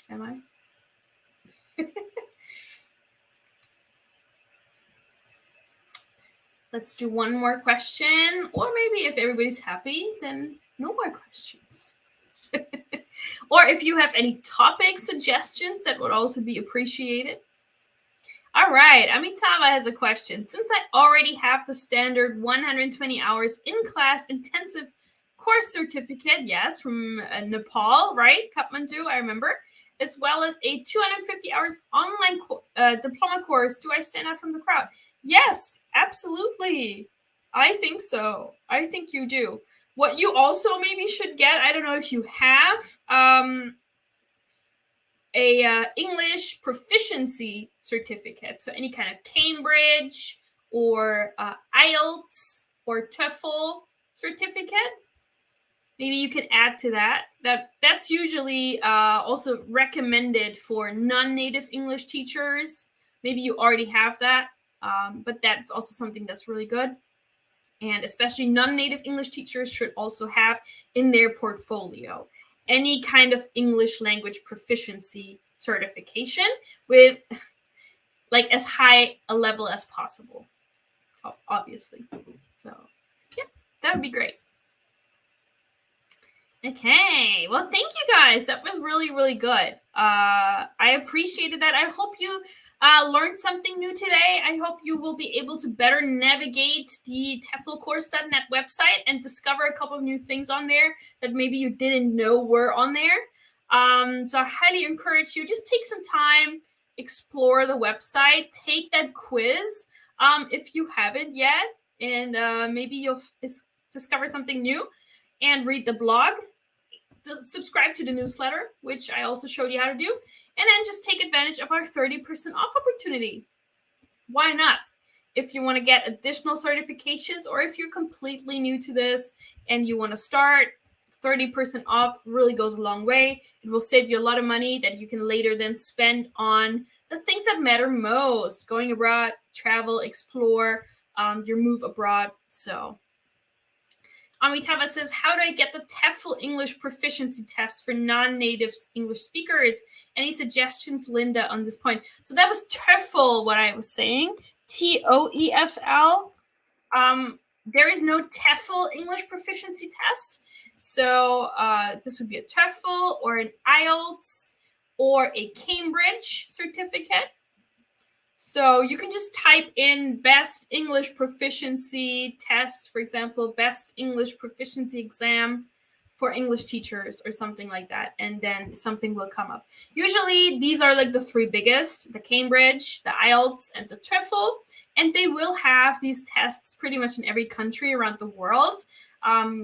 Am I? Let's do one more question. Or maybe if everybody's happy, then no more questions. Or if you have any topic suggestions, that would also be appreciated. All right, Amitabha has a question. Since I already have the standard 120 hours in-class intensive course certificate, yes, from Nepal, right? Kathmandu, I remember, as well as a 250 hours online diploma course, do I stand out from the crowd? Yes, absolutely. I think so. I think you do. What you also maybe should get, I don't know if you have, a English proficiency certificate. So any kind of Cambridge or IELTS or Tefl certificate. Maybe you can add to that. That's usually also recommended for non-native English teachers. Maybe you already have that, but that's also something that's really good. And especially non-native English teachers should also have in their portfolio any kind of English language proficiency certification with like as high a level as possible, obviously. So yeah, that would be great. Okay, well, thank you guys. That was really, really good. I appreciated that. I hope you learned something new today. I hope you will be able to better navigate the teflcourse.net website and discover a couple of new things on there that maybe you didn't know were on there. So I highly encourage you, just take some time, explore the website, take that quiz if you haven't yet, and maybe you'll discover something new, and read the blog. Subscribe to the newsletter, which I also showed you how to do, and then just take advantage of our 30% off opportunity. Why not? If you want to get additional certifications, or if you're completely new to this and you want to start, 30% off really goes a long way. It will save you a lot of money that you can later then spend on the things that matter most: going abroad, travel, explore, your move abroad. So Amitabha says, how do I get the TEFL English proficiency test for non-native English speakers? Any suggestions, Linda, on this point? So that was TEFL, what I was saying. TOEFL. There is no TEFL English proficiency test. So this would be a TEFL or an IELTS or a Cambridge certificate. So you can just type in best English proficiency test, for example, best English proficiency exam for English teachers or something like that. And then something will come up. Usually these are like the three biggest: the Cambridge, the IELTS, and the TEFL. And they will have these tests pretty much in every country around the world,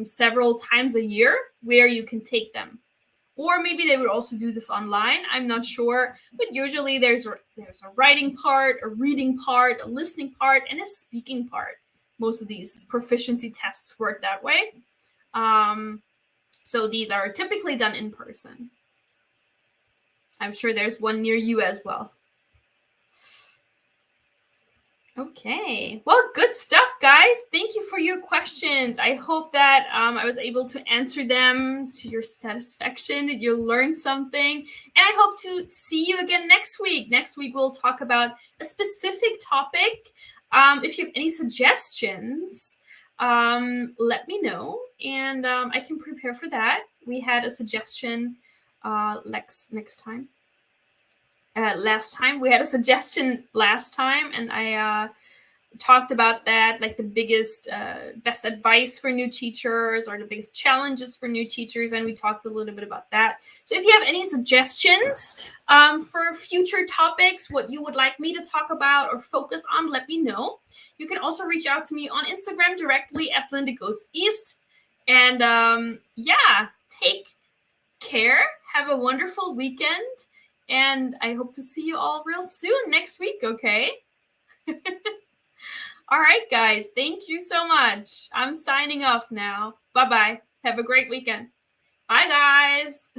several times a year, where you can take them. Or maybe they would also do this online. I'm not sure. But usually there's a writing part, a reading part, a listening part, and a speaking part. Most of these proficiency tests work that way. So these are typically done in person. I'm sure there's one near you as well. Okay. Well, good stuff, guys. Thank you for your questions. I hope that I was able to answer them to your satisfaction, that you learned something. And I hope to see you again next week. Next week, we'll talk about a specific topic. If you have any suggestions, let me know, and I can prepare for that. We had a suggestion next time. Last time we had a suggestion last time, and I talked about that, like the biggest best advice for new teachers or the biggest challenges for new teachers, and we talked a little bit about that. So if you have any suggestions for future topics, what you would like me to talk about or focus on, let me know. You can also reach out to me on Instagram directly at Linda Goes East. And yeah, take care, have a wonderful weekend, and I hope to see you all real soon next week, okay? All right, guys. Thank you so much. I'm signing off now. Bye-bye. Have a great weekend. Bye, guys.